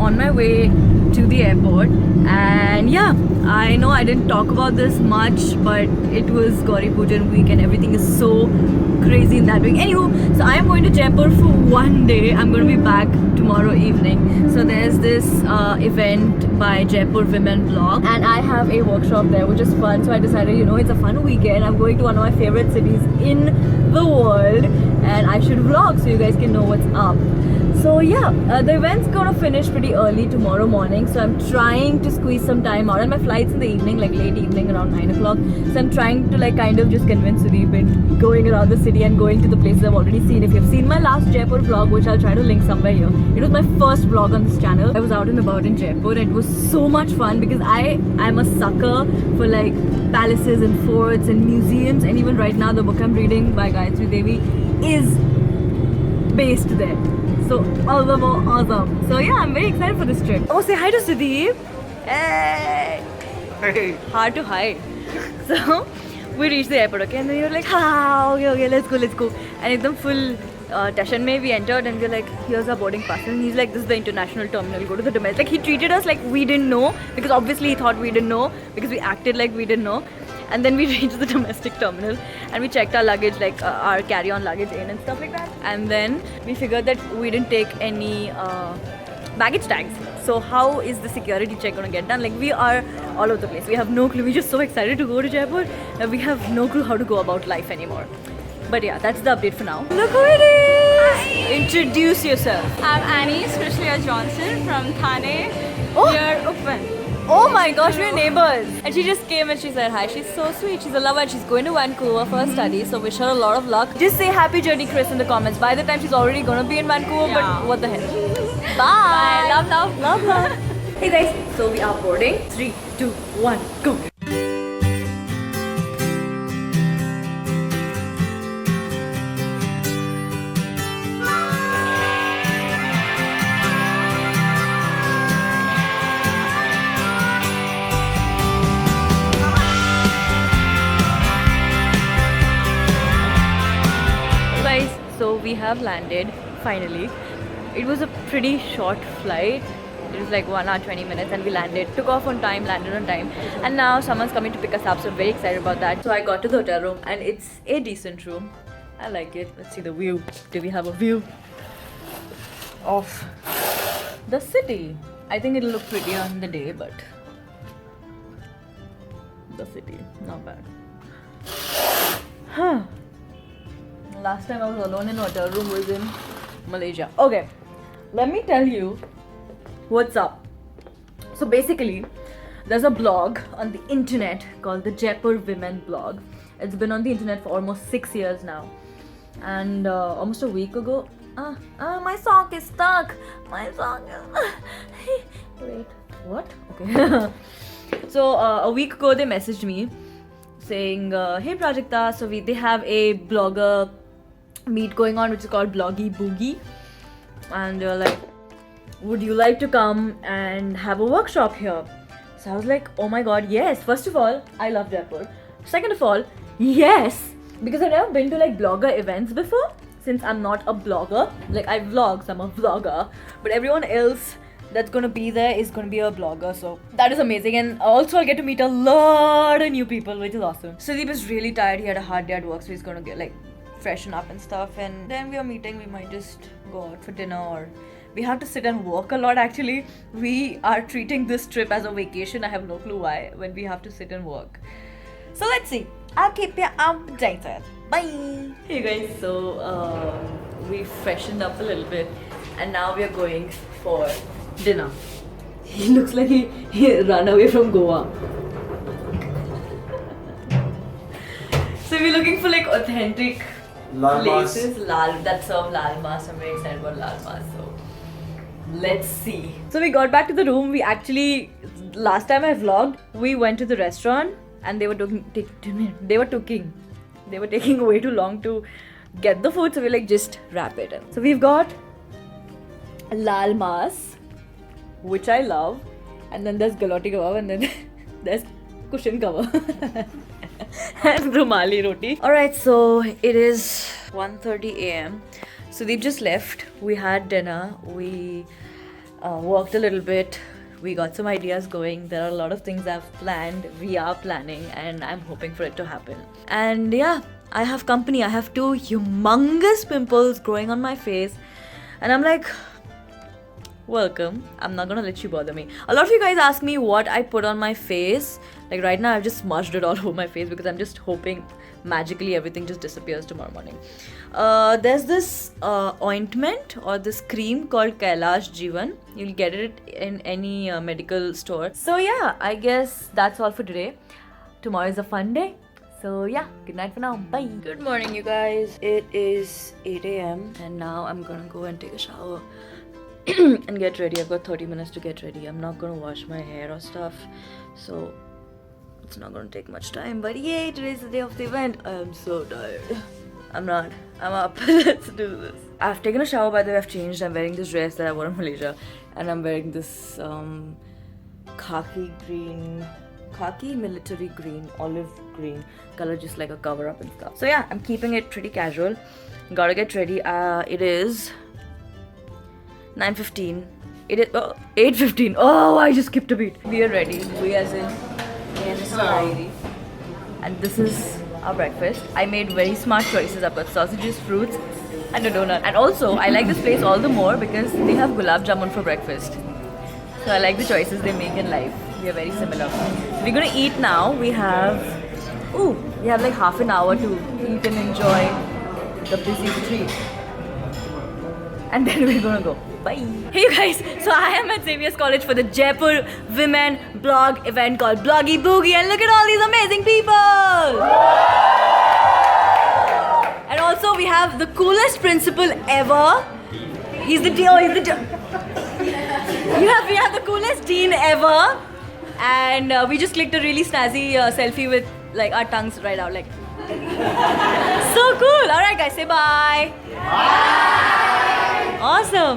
on my way to the airport. And yeah, I know I didn't talk about this much, but it was Gauri Pujan week and everything is so crazy in that week. Anywho, so I am going to Jaipur for one day. I'm going to be back tomorrow evening. So there's this event by Jaipur Women Blog, and I have a workshop there, which is fun. So I decided, you know, it's a fun weekend. I'm going to one of my favorite cities in the world, and I should vlog so you guys can know what's up. So yeah, the event's gonna finish pretty early tomorrow morning, so I'm trying to squeeze some time out, and my flight's in the evening, like late evening around 9 o'clock. So I'm trying to like kind of just convince Sudeep in going around the city and going to the places I've already seen. If you've seen my last Jaipur vlog, which I'll try to link somewhere here, it was my first vlog on this channel. I was out and about in Jaipur and it was so much fun because I'm a sucker for like palaces and forts and museums, and even right now the book I'm reading by Gayatri Devi is based there. So all the more awesome. So yeah, I'm very excited for this trip. Oh, say hi to Sudeep. Hey. Hey. Hard to hide. So we reached the airport, okay, and then you're like, okay, let's go. And ekdam full station mein we entered, and we're like, here's our boarding pass, and he's like, this is the international terminal, go to the domestic. Like he treated us like we didn't know, because obviously he thought we didn't know, because we acted like we didn't know. And then we reached the domestic terminal and we checked our luggage, like our carry-on luggage in and stuff like that. And then we figured that we didn't take any baggage tags. So how is the security check going to get done? Like we are all over the place. We have no clue. We're just so excited to go to Jaipur that we have no clue how to go about life anymore. But yeah, that's the update for now. Look who it is! Hi. Introduce yourself. I'm Annie Srishliya Johnson from Thane. Oh. Near Uppin. Oh my gosh, we're neighbors. And she just came and she said hi. She's so sweet. She's a lover and she's going to Vancouver for her study. So wish her a lot of luck. Just say happy journey, Chris, in the comments. By the time she's already going to be in Vancouver, Yeah. but what the hell. Bye. Bye. Love. Love. Hey guys, so we are boarding. 3, 2, 1, go. Guys, so we have landed finally. It was a pretty short flight. It was like 1 hour 20 minutes and we landed, took off on time, landed on time, and now someone's coming to pick us up, so I'm very excited about that. So I got to the hotel room and it's a decent room. I like it. Let's see the view. Do we have a view of the city? I think it'll look pretty on the day, but the city, not bad. Huh. Last time I was alone in a hotel room was in Malaysia. Okay, let me tell you what's up. So basically, there's a blog on the internet called the Jaipur Women Blog. It's been on the internet for almost 6 years now. And almost a week ago, my sock is stuck. My sock is... Wait, what? Okay. So a week ago they messaged me saying, hey Prajakta, so they have a blogger meet going on which is called Bloggy Boogie, and they're like, would you like to come and have a workshop here? So I was like, oh my god, yes. First of all, I love Jaipur. Second of all, yes, because I've never been to like blogger events before, since I'm not a blogger. Like I vlog, so I'm a vlogger, but everyone else that's gonna be there is gonna be a blogger, so that is amazing. And also I'll get to meet a lot of new people, which is awesome. Sudeep is really tired. He had a hard day at work, so he's gonna get like freshen up and stuff, and then we are meeting. We might just go out for dinner, or we have to sit and work a lot. Actually, we are treating this trip as a vacation. I have no clue why, when we have to sit and work. So let's see. I'll keep you updated. Bye. Hey guys, so we freshened up a little bit and now we are going for dinner. He looks like he ran away from Goa. So we're looking for like authentic Lal Mas. places that serve lal mas. I'm very excited about lal mas, so let's see. So we got back to the room. We actually, last time I vlogged, we went to the restaurant and they were taking way too long to get the food, so we're like, just wrap it in. So we've got lal mas, which I love, and then there's galoti kebab, and then there's cushion kebab and rumali roti. Alright, so it is 1:30 a.m. So they've just left. We had dinner. We worked a little bit. We got some ideas going. There are a lot of things I've planned. We are planning, and I'm hoping for it to happen. And yeah, I have company. I have 2 humongous pimples growing on my face, and I'm like, welcome. I'm not gonna let you bother me. A lot of you guys ask me what I put on my face. Like right now, I've just smudged it all over my face because I'm just hoping magically everything just disappears tomorrow morning. There's this ointment or this cream called Kailash Jeevan. You'll get it in any medical store. So yeah, I guess that's all for today. Tomorrow is a fun day. So yeah, good night for now. Bye. Good morning, you guys. It is 8 a.m. and now I'm gonna go and take a shower and get ready. I've got 30 minutes to get ready. I'm not gonna wash my hair or stuff, so it's not gonna take much time. But yay, today's the day of the event. I'm so tired. I'm not. I'm up. Let's do this. I've taken a shower, by the way. I've changed. I'm wearing this dress that I wore in Malaysia, and I'm wearing this khaki military green, olive green color, just like a cover up and stuff. So yeah, I'm keeping it pretty casual. Gotta get ready. It is 9:15. It is 8:15. Oh, I just skipped a beat. We are ready. We as in society. And this is our breakfast. I made very smart choices. I've got sausages, fruits, and a donut. And also, I like this place all the more because they have gulab jamun for breakfast. So I like the choices they make in life. We are very similar. So we're gonna eat now. We have like half an hour to eat and enjoy the busy street. And then we're gonna go. Bye. Hey you guys, so I am at Xavier's College for the Jaipur Women Blog event called Bloggy Boogie, and look at all these amazing people! And also we have the coolest principal ever. We have the coolest dean ever, and we just clicked a really snazzy selfie with like our tongues right out, like so cool. Alright guys, say bye. Bye. Awesome.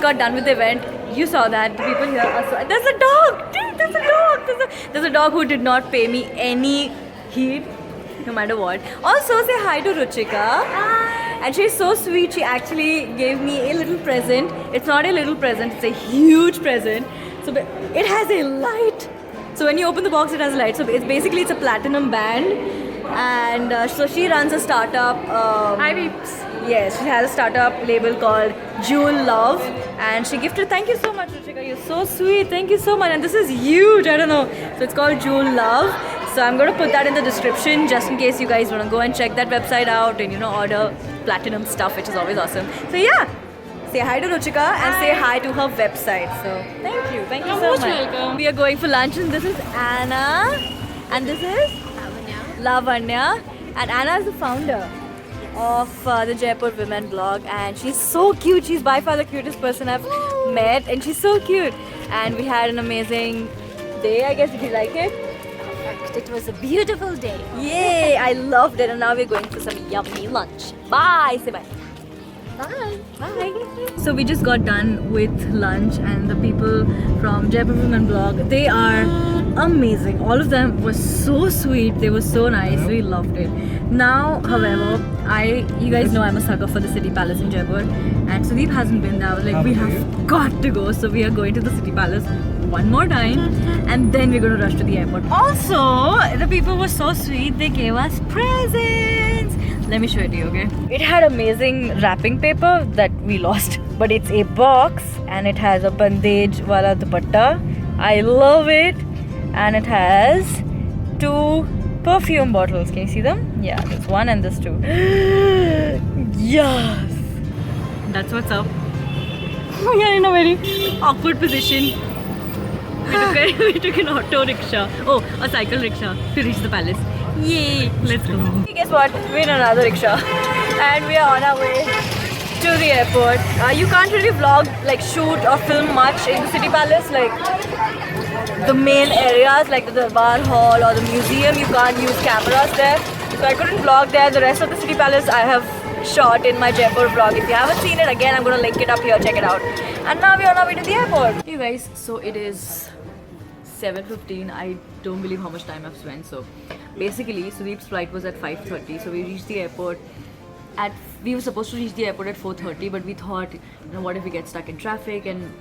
Got done with the event. You saw that. The people here are so... There's a dog! Dude, there's a dog! There's a dog who did not pay me any heed, no matter what. Also, say hi to Ruchika. Hi. And she's so sweet. She actually gave me a little present. It's not a little present, it's a huge present. So it has a light. So when you open the box, it has a light. So it's a platinum band. And so she runs a startup. Hi peeps. Yes, she has a startup label called Jewel Love, and she gifted. Thank you so much, Ruchika. You're so sweet. Thank you so much. And this is huge. I don't know. So it's called Jewel Love. So I'm going to put that in the description just in case you guys want to go and check that website out and order platinum stuff, which is always awesome. So yeah, say hi to Ruchika and say hi to her website. So thank you. Thank you so much. Welcome. We are going for lunch, and this is Anna, and this is Lavanya. And Anna is the founder of the Jaipur Women Blog, and she's so cute. She's by far the cutest person I've met, and she's so cute. And we had an amazing day, I guess. Did you like it? Perfect. It was a beautiful day. Yay! I loved it, and now we're going for some yummy lunch. Bye! Say bye. Bye. Bye. So we just got done with lunch, and the people from Jaipur Women Blog, they are amazing. All of them were so sweet. They were so nice. We loved it. Now, however, you guys know I'm a sucker for the City Palace in Jaipur, and Sudeep hasn't been there. I was like, we have got to go. So we are going to the City Palace one more time, and then we're going to rush to the airport. Also, the people were so sweet. They gave us presents. Let me show it to you, okay? It had amazing wrapping paper that we lost, but it's a box and it has a bandage wala dupatta. I love it. And it has 2 perfume bottles. Can you see them? Yeah, there's one and there's 2. Yes! That's what's up. We are in a very awkward position. We took an auto rickshaw. Oh, a cycle rickshaw to reach the palace. Yay! Let's go. Guess what? We're in another rickshaw. and we are on our way to the airport. You can't really vlog, like shoot or film much in the City Palace, like the main areas like the Darbar Hall or the museum. You can't use cameras there, so I couldn't vlog there. The rest of the City Palace I have shot in my Jaipur vlog. If you haven't seen it, again I'm gonna link it up here, check it out. And now we're on our way to the airport. Hey guys, so it is 7:15. I don't believe how much time I've spent. So basically Sudeep's flight was at 5:30, so we reached the airport we were supposed to reach the airport at 4:30, but we thought, what if we get stuck in traffic? And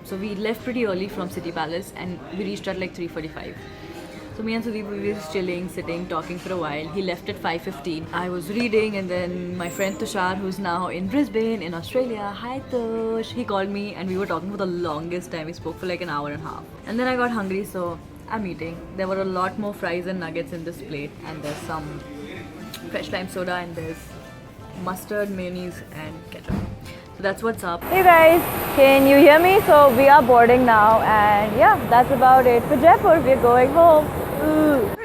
so we left pretty early from City Palace and we reached at like 3:45. So me and Sudeep, we were just chilling, sitting, talking for a while. He left at 5:15. I was reading, and then my friend Tushar, who's now in Brisbane in Australia, hi Tush, he called me and we were talking for the longest time. We spoke for like an hour and a half. And then I got hungry, so I'm eating. There were a lot more fries and nuggets in this plate, and there's some fresh lime soda, and there's mustard, mayonnaise and ketchup. So that's what's up. Hey guys, can you hear me? So we are boarding now, and yeah, that's about it for Jaipur. We're going home.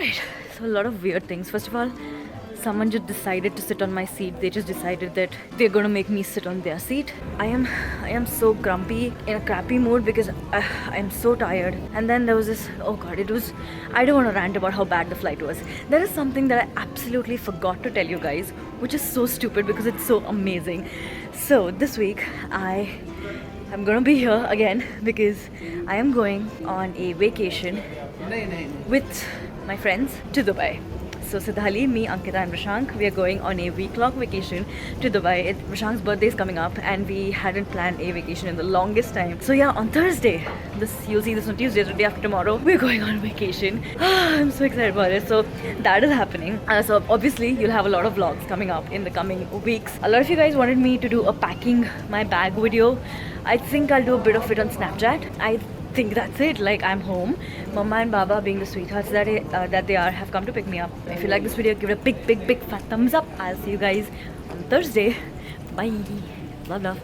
Right, so a lot of weird things. First of all, someone just decided to sit on my seat. They just decided that they're gonna make me sit on their seat. I am so grumpy, in a crappy mood, because I'm so tired. And then there was this, oh god, I don't want to rant about how bad the flight was. There is something that I absolutely forgot to tell you guys, which is so stupid because it's so amazing. So this week I'm gonna be here again because I am going on a vacation with my friends to Dubai. So Siddhali, me, Ankita and Rashank, we are going on a week-long vacation to Dubai. Rashank's birthday is coming up and we hadn't planned a vacation in the longest time. So yeah, on Thursday, you'll see this on Tuesday, the day after tomorrow, we're going on vacation. I'm so excited about it. So that is happening. So obviously, you'll have a lot of vlogs coming up in the coming weeks. A lot of you guys wanted me to do a packing my bag video. I think I'll do a bit of it on Snapchat. I think that's it. Like, I'm home. Mama and Baba, being the sweethearts that they are, have come to pick me up. If you like this video, give it a big fat thumbs up. I'll see you guys on Thursday. Bye. Love.